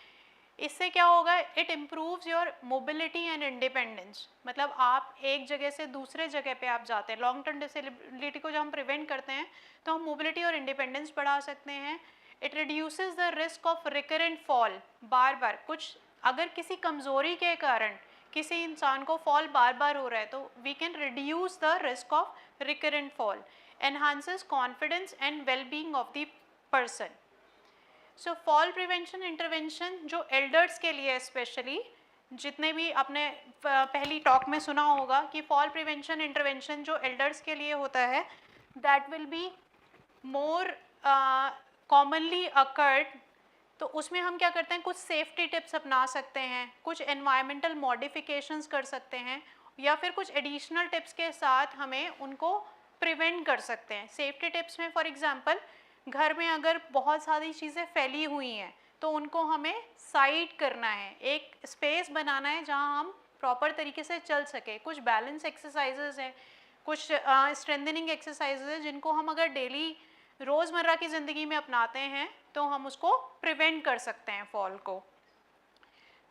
इससे क्या होगा, it improves your mobility and independence, मतलब आप एक जगह से दूसरे जगह पे आप जाते हैं। लॉन्ग टर्म डिसेबिलिटी को जब हम प्रिवेंट करते हैं तो हम मोबिलिटी और इंडिपेंडेंस बढ़ा सकते हैं। It reduces the risk of recurrent fall, बार बार कुछ अगर किसी कमज़ोरी के कारण किसी इंसान को फॉल बार बार हो रहा है तो we can reduce the risk of recurrent fall, enhances confidence and well-being of the person. So fall prevention intervention जो elders के लिए स्पेशली, जितने भी आपने पहली टॉक में सुना होगा कि fall prevention intervention जो elders के लिए होता है, that will be more commonly occurred। तो उसमें हम क्या करते हैं, कुछ सेफ्टी टिप्स अपना सकते हैं, कुछ एनवायरमेंटल मॉडिफिकेशंस कर सकते हैं, या फिर कुछ एडिशनल टिप्स के साथ हमें उनको प्रिवेंट कर सकते हैं। सेफ्टी टिप्स में फॉर एग्जांपल, घर में अगर बहुत सारी चीज़ें फैली हुई हैं तो उनको हमें साइड करना है, एक स्पेस बनाना है जहां हम प्रॉपर तरीके से चल सके। कुछ बैलेंस एक्सरसाइजेज हैं, कुछ स्ट्रेंथनिंग एक्सरसाइजेज हैं जिनको हम अगर डेली रोज़मर्रा की ज़िंदगी में अपनाते हैं तो हम उसको प्रिवेंट कर सकते हैं फॉल को।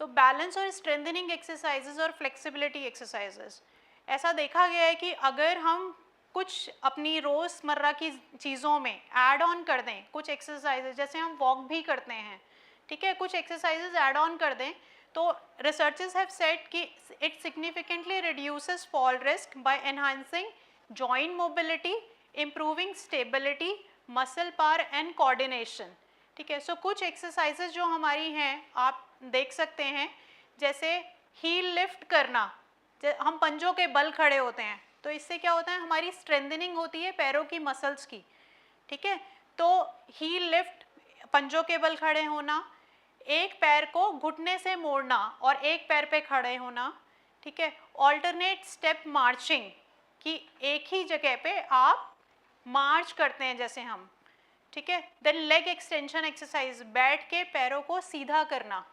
तो बैलेंस और स्ट्रेंथनिंग एक्सरसाइजेज और फ्लेक्सिबिलिटी एक्सरसाइजेज, ऐसा देखा गया है कि अगर हम कुछ अपनी रोज़मर्रा की चीज़ों में ऐड ऑन कर दें कुछ एक्सरसाइजेज, जैसे हम वॉक भी करते हैं, ठीक है, कुछ एक्सरसाइजेज ऐड ऑन कर दें तो रिसर्चर्स हैव सेड कि it significantly reduces fall risk bye enhancing joint mobility, improving stability, muscle power and coordination. ठीक है, सो कुछ एक्सरसाइजेज जो हमारी हैं आप देख सकते हैं, जैसे हील लिफ्ट करना, हम पंजों के बल खड़े होते हैं तो इससे क्या होता है, हमारी स्ट्रेंथनिंग होती है पैरों की मसल्स की। ठीक है, तो हील लिफ्ट, पंजों के बल खड़े होना, एक पैर को घुटने से मोड़ना और एक पैर पे खड़े होना। ठीक है, ऑल्टरनेट स्टेप मार्चिंग, कि एक ही जगह पे आप मार्च करते हैं जैसे हम। ठीक है, देन लेग एक्सटेंशन एक्सरसाइज, बैठ के पैरों को सीधा करना।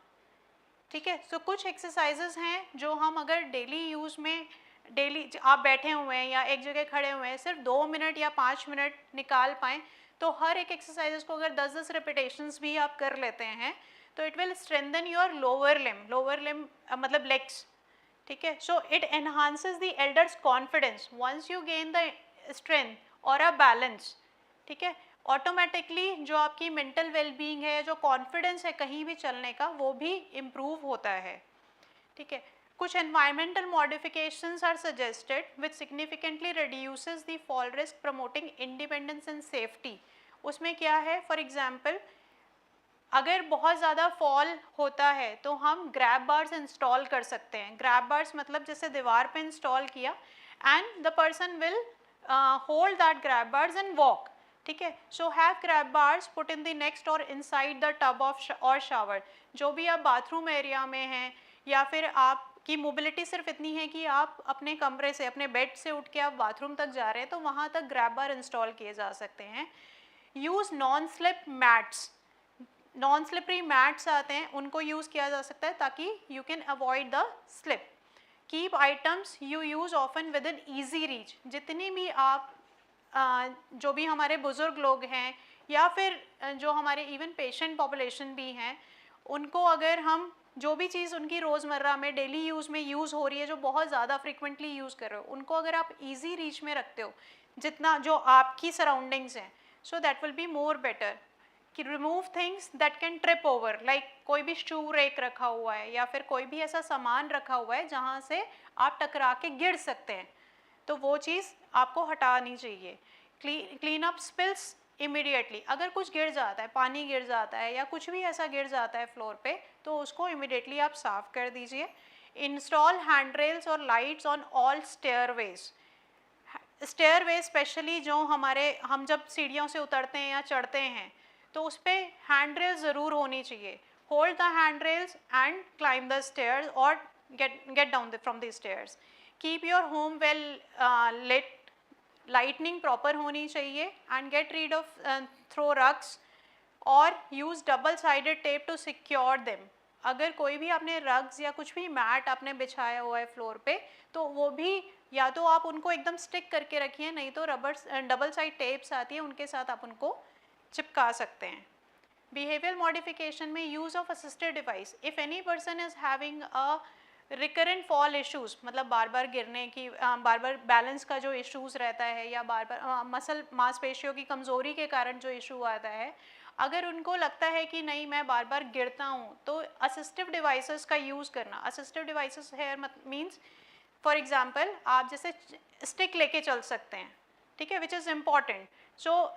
ठीक है, सो कुछ एक्सरसाइजेस हैं जो हम अगर डेली यूज़ में, डेली आप बैठे हुए हैं या एक जगह खड़े हुए हैं, सिर्फ 2 मिनट या 5 मिनट निकाल पाएँ तो हर एक एक्सरसाइजेस को अगर 10-10 रिपीटेशंस भी आप कर लेते हैं तो it will strengthen your lower limb मतलब लेग्स। ठीक है, so it enhances the elders confidence once you gain the strength और अ बैलेंस। ठीक है, ऑटोमेटिकली जो आपकी मेंटल वेलबींग है, जो कॉन्फिडेंस है कहीं भी चलने का, वो भी इम्प्रूव होता है। ठीक है, कुछ environmental modifications are suggested which significantly reduces the fall risk, promoting independence and safety। उसमें क्या है, फॉर एग्जाम्पल अगर बहुत ज़्यादा फॉल होता है तो हम ग्रैब बार्स इंस्टॉल कर सकते हैं। ग्रैब बार्स मतलब जैसे दीवार पे इंस्टॉल किया and the person will hold that grab bars and walk. ठीक है, so have grab bars put in the next और इनसाइड द टब ऑफ और शावर। जो भी आप बाथरूम एरिया में हैं या फिर आप की मोबिलिटी सिर्फ इतनी है कि आप अपने कमरे से, अपने बेड से उठ के आप बाथरूम तक जा रहे हैं तो वहाँ तक ग्रैब बार इंस्टॉल किए जा सकते हैं। Use non slip mats, non slippery mats आते हैं, उनको यूज़ किया जा सकता है ताकि you can avoid the slip. Keep items you use often with in easy reach, जितनी भी आप जो भी हमारे बुज़ुर्ग लोग हैं या फिर जो हमारे इवन पेशेंट पॉपुलेशन भी हैं, उनको अगर हम जो भी चीज़ उनकी रोज़मर्रा में डेली यूज़ में यूज़ हो रही है, जो बहुत ज़्यादा फ्रिक्वेंटली यूज़ कर रहे हो, उनको अगर आप इजी रीच में रखते हो जितना जो आपकी सराउंडिंग्स हैं, so that will be more better. कि remove things that can trip over, like कोई भी शू रेक रखा हुआ है या फिर कोई भी ऐसा सामान रखा हुआ है जहाँ से आप टकरा के गिर सकते हैं, तो वो चीज़ आपको हटानी चाहिए। क्लीन अप स्पिल्स इमीडिएटली, अगर कुछ गिर जाता है, पानी गिर जाता है या कुछ भी ऐसा गिर जाता है फ्लोर पे, तो उसको इमीडिएटली आप साफ़ कर दीजिए। इंस्टॉल हैंड रेल्स और lights on all stairways. Stairway specially जो हम जब सीढ़ियों से उतरते हैं या चढ़ते हैं तो उस पर हैंड रेल ज़रूर होनी चाहिए। Hold the hand rails and climb the stairs और get down from the stairs. Keep your home well lit, lightning proper होनी चाहिए and get rid of throw rugs और use double sided tape to secure them. अगर कोई भी आपने rugs या कुछ भी मैट आपने बिछाया हुआ है फ्लोर पे, तो वो भी या तो आप उनको एकदम स्टिक करके रखिए, नहीं तो रबर डबल साइड टेप्स आती है उनके साथ आप उनको चिपका सकते हैं। बिहेवियर मॉडिफिकेशन में use of assisted device, if any person is having a recurrent fall issues, मतलब बार बार गिरने की, बार बार बैलेंस का जो इश्यूज़ रहता है, या बार बार मसल मांसपेशियों की कमज़ोरी के कारण जो इशू आता है, अगर उनको लगता है कि नहीं मैं बार बार गिरता हूँ, तो असिस्टिव डिवाइसेस का यूज़ करना। असिस्टिव डिवाइसेस है मीन्स फॉर एग्जांपल आप जैसे स्टिक लेके चल सकते हैं, ठीक है, विच इज़ इम्पॉर्टेंट। सो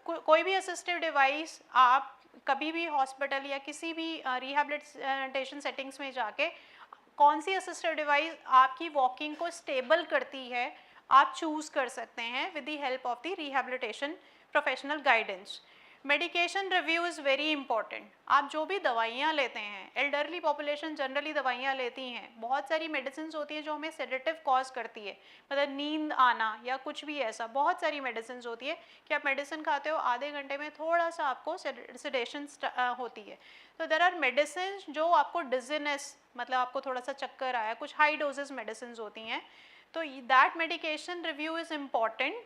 कोई भी असिस्टिव डिवाइस आप कभी भी हॉस्पिटल या किसी भी रिहैबिलिटेशन सेटिंग्स में जाके कौन सी असिस्टिव डिवाइस आपकी वॉकिंग को स्टेबल करती है, आप चूज़ कर सकते हैं with the help of the rehabilitation professional guidance. Medication review is very important. आप जो भी दवाइयाँ लेते हैं, एल्डरली पॉपुलेशन जनरली दवाइयाँ लेती हैं, बहुत सारी मेडिसिन होती हैं जो हमें सेडेटिव कॉज करती है, मतलब नींद आना या कुछ भी ऐसा, बहुत सारी मेडिसिन होती है कि आप मेडिसिन खाते हो आधे घंटे में थोड़ा सा आपको सेडेशन होती है। तो देर आर मेडिसिन जो आपको डिजीनेस, मतलब आपको थोड़ा सा चक्कर आया, कुछ हाई डोजेस मेडिसिन होती हैं, तो that medication review is important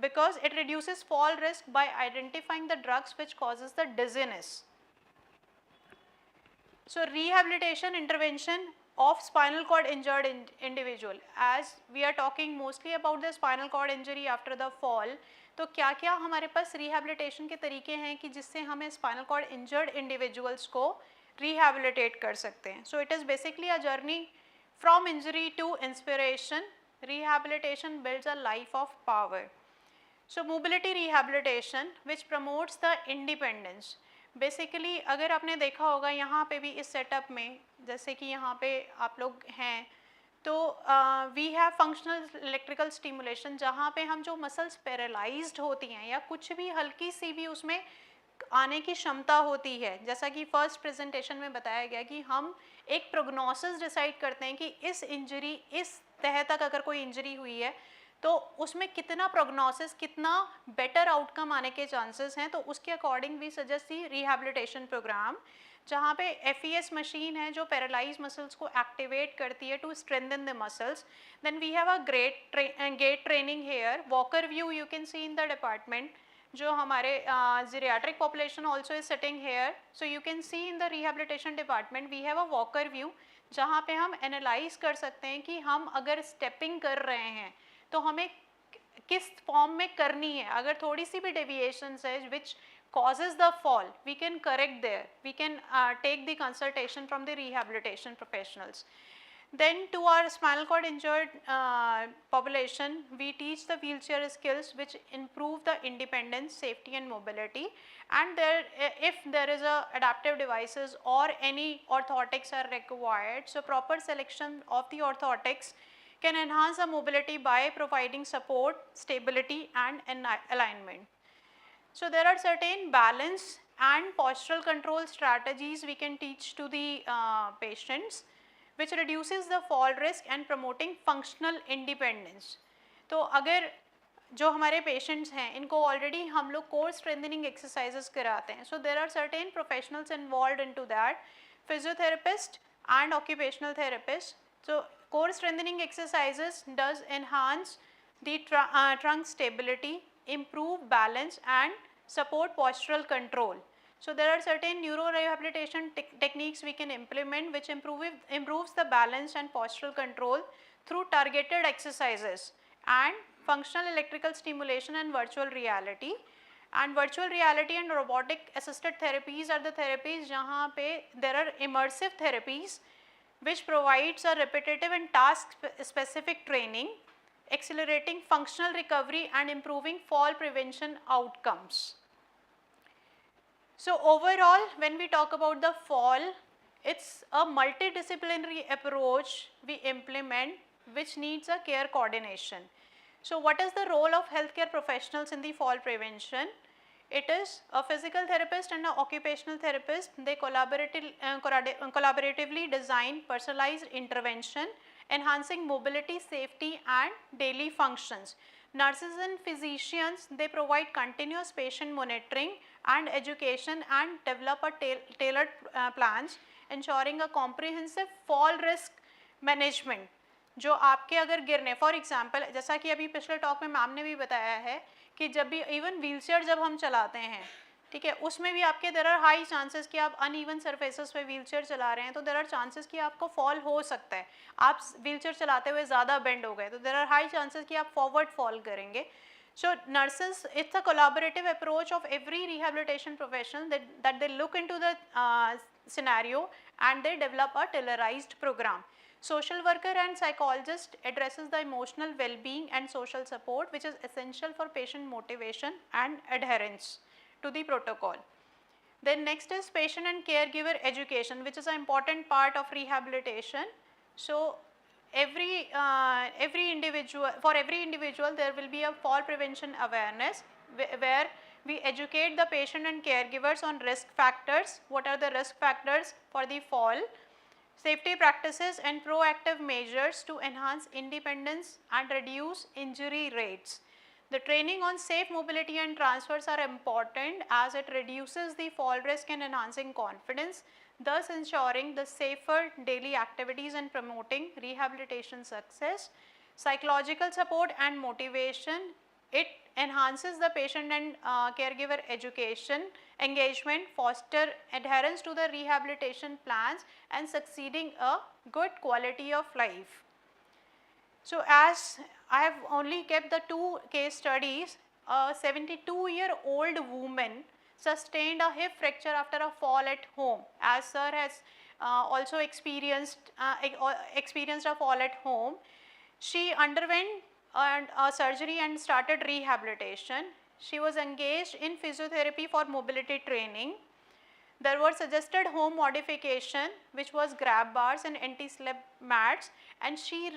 because it reduces fall risk by identifying the drugs which causes the dizziness. So rehabilitation intervention of spinal cord injured individual, as we are talking mostly about the spinal cord injury after the fall, तो क्या क्या हमारे पास rehabilitation के तरीके हैं कि जिससे हमें spinal cord injured individuals को rehabilitate कर सकते हैं. So it is basically a journey from injury to inspiration. Rehabilitation builds a life of power. So mobility rehabilitation which promotes the independence. Basically अगर आपने देखा होगा यहाँ पे भी इस सेटअप में, जैसे कि यहाँ पे आप लोग हैं, तो we have functional electrical stimulation, जहाँ पे हम जो मसल्स पैरालाइज्ड होती हैं या कुछ भी हल्की सी भी उसमें आने की क्षमता होती है, जैसा कि फर्स्ट प्रेजेंटेशन में बताया गया कि हम एक प्रोग्नोसिस डिसाइड करते हैं कि इस इंजरी, इस तह तक अगर कोई इंजरी हुई है तो उसमें कितना प्रोग्नोसिस, कितना बेटर आउटकम आने के चांसेस हैं, तो उसके अकॉर्डिंग भी सजेस्ट दी रिहैबिलिटेशन प्रोग्राम, जहाँ पे FES मशीन है जो पैरालाइज मसल्स को एक्टिवेट करती है to strengthen the muscles. Then we have a great gait training here, walker view you can see in the department, जो हमारे geriatric population also is sitting here, so you can see in the rehabilitation department we have a walker view, जहाँ पे हम analyse कर सकते हैं कि हम अगर स्टेपिंग कर रहे हैं तो हमें किस फॉर्म में करनी है, अगर थोड़ी सी भी डेविएशंस है विच causes the fall, we can correct there, we can take the consultation from the rehabilitation professionals. Then to our spinal cord injured population, we teach the wheelchair skills which improve the independence, safety and mobility, and there if there is a adaptive devices or any orthotics are required, so proper selection of the orthotics can enhance the mobility by providing support, stability and alignment. So there are certain balance and postural control strategies we can teach to the patients, which reduces the fall risk and promoting functional independence. तो अगर जो हमारे patients हैं इनको already हम लोग core strengthening exercises कराते हैं, so there are certain professionals involve in to that, physiotherapist and occupational therapist. So core strengthening exercises does enhance the trunk stability, improve balance and support postural control. So there are certain neuro rehabilitation techniques we can implement which improves the balance and postural control through targeted exercises and functional electrical stimulation and virtual reality. And virtual reality and robotic assisted therapies are the therapies जहाँ पे there are immersive therapies which provides a repetitive and task specific training, accelerating functional recovery and improving fall prevention outcomes. So overall, when we talk about the fall, it's a multidisciplinary approach we implement which needs a care coordination. So what is the role of healthcare professionals in the fall prevention? It is a physical therapist and an occupational therapist. They collaboratively design personalized intervention enhancing mobility, safety and daily functions. Nurses and physicians, they provide continuous patient monitoring and education and develop a tailored plans, ensuring a comprehensive fall risk management. जो आपके अगर गिरने for example, जैसा कि अभी पिछले talk में ma'am ने भी बताया है कि जब भी इवन व्हीलचेयर जब हम चलाते हैं, ठीक है, उसमें भी आपके देयर आर हाई चांसेस कि आप अनइवन सरफेसेस पे व्हीलचेयर चला रहे हैं, तो देयर आर चांसेस कि आपको फॉल हो सकता है. आप व्हीलचेयर चलाते हुए ज़्यादा बेंड हो गए तो देयर आर हाई चांसेस कि आप फॉरवर्ड फॉल करेंगे. So nurses, it's a collaborative approach of every rehabilitation professional that they look into the scenario and they develop a tailorized program. Social worker and psychologist addresses the emotional well-being and social support, which is essential for patient motivation and adherence to the protocol. Then next is patient and caregiver education, which is an important part of rehabilitation. So every individual there will be a fall prevention awareness where we educate the patient and caregivers on risk factors. What are the risk factors for the fall? Safety practices and proactive measures to enhance independence and reduce injury rates. The training on safe mobility and transfers are important as it reduces the fall risk and enhancing confidence, thus ensuring the safer daily activities and promoting rehabilitation success. Psychological support and motivation, it enhances the patient and caregiver education, engagement, foster adherence to the rehabilitation plans and succeeding a good quality of life. So as I have only kept the two case studies, a 72-year-old woman sustained a hip fracture after a fall at home, as sir has also experienced a fall at home. She underwent a surgery and started rehabilitation. She was engaged in physiotherapy for mobility training. There were suggested home modification, which was grab bars and anti-slip mats, and she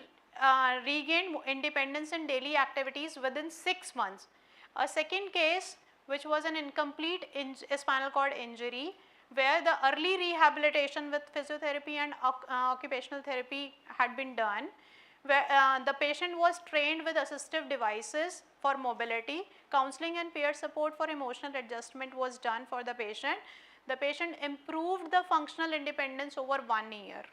regained independence in daily activities within 6 months. A second case, which was an incomplete spinal cord injury, where the early rehabilitation with physiotherapy and occupational therapy had been done, where the patient was trained with assistive devices for mobility, counseling and peer support for emotional adjustment was done for the patient. The patient improved the functional independence over 1 year.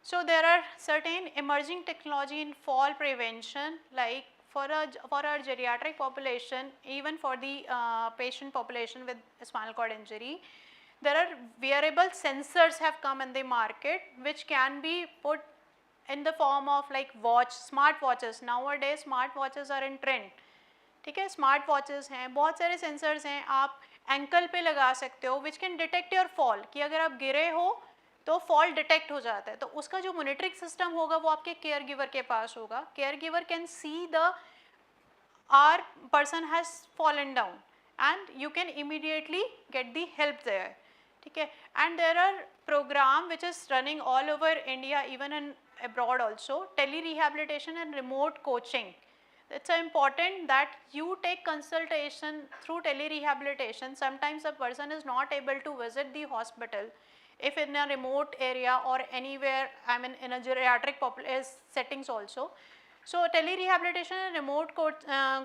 So there are certain emerging technology in fall prevention, like for our geriatric population, even for the patient population with spinal cord injury, there are wearable sensors have come in the market which can be put in the form of like watch, smart watches. Nowadays smart watches are in trend. ठीक है, smart watches हैं, बहुत सारे sensors हैं, आप ankle पे लगा सकते हो which can detect your fall, कि अगर आप गिरे हो तो फॉल डिटेक्ट हो जाता है, तो उसका जो मॉनिटरिंग सिस्टम होगा वो आपके केयर गिवर के पास होगा. Care giver can see the are person has fallen down and you can immediately get the help there. ठीक है, and there are program which is running all over India, even in abroad also, tele rehabilitation and remote coaching. It's important that you take consultation through tele rehabilitation. Sometimes a person is not able to visit the hospital if in a remote area or anywhere, I mean in a geriatric settings also. So tele rehabilitation and remote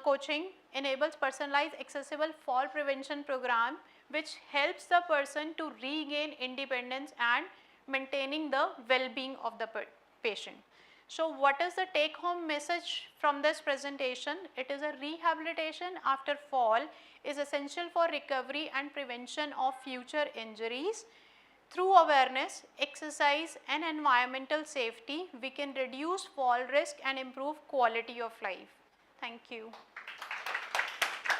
coaching enables personalized accessible fall prevention program which helps the person to regain independence and maintaining the well-being of the patient. So what is the take home message from this presentation? It is a rehabilitation after fall is essential for recovery and prevention of future injuries. Through awareness, exercise and environmental safety, we can reduce fall risk and improve quality of life. Thank you.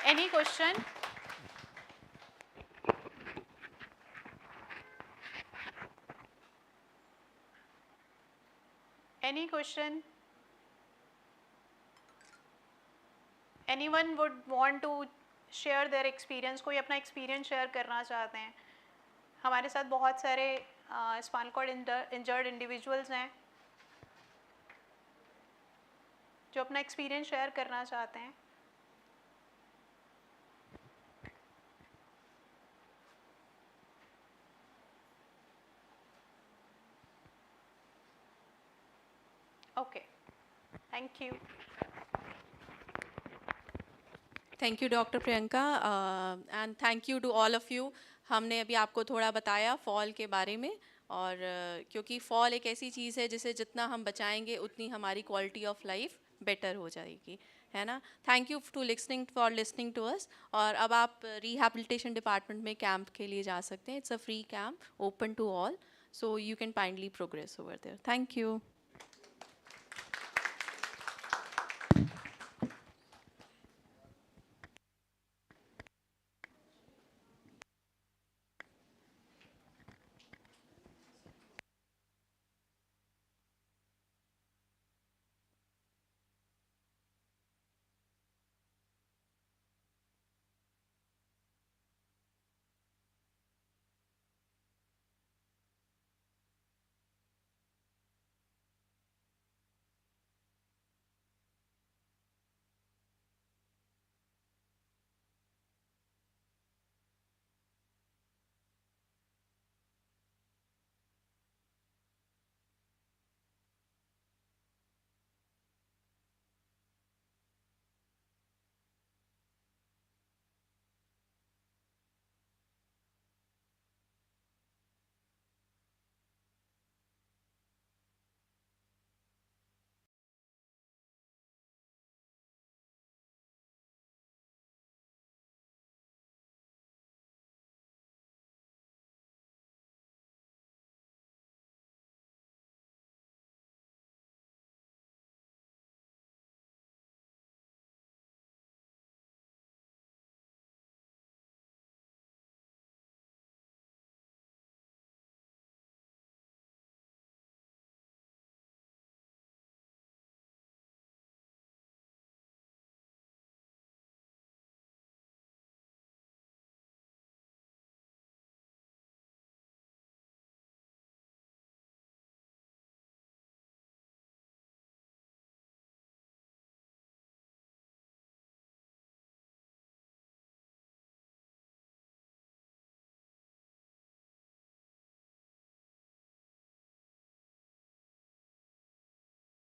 Any question? Any question? Anyone would want to share their experience? कोई अपना experience share करना चाहते हैं? हमारे साथ बहुत सारे spinal cord injured individuals हैं जो अपना एक्सपीरियंस शेयर करना चाहते हैं. Okay. Thank you. Thank you doctor Priyanka and thank you to all of you. हमने अभी आपको थोड़ा बताया फॉल के बारे में, और क्योंकि फॉल एक ऐसी चीज़ है जिसे जितना हम बचाएंगे उतनी हमारी क्वालिटी ऑफ लाइफ बेटर हो जाएगी, है ना. Thank you to listening to us. और अब आप रिहैबिलिटेशन डिपार्टमेंट में कैंप के लिए जा सकते हैं. It's a free camp open to all, so you can kindly progress over there. Thank you.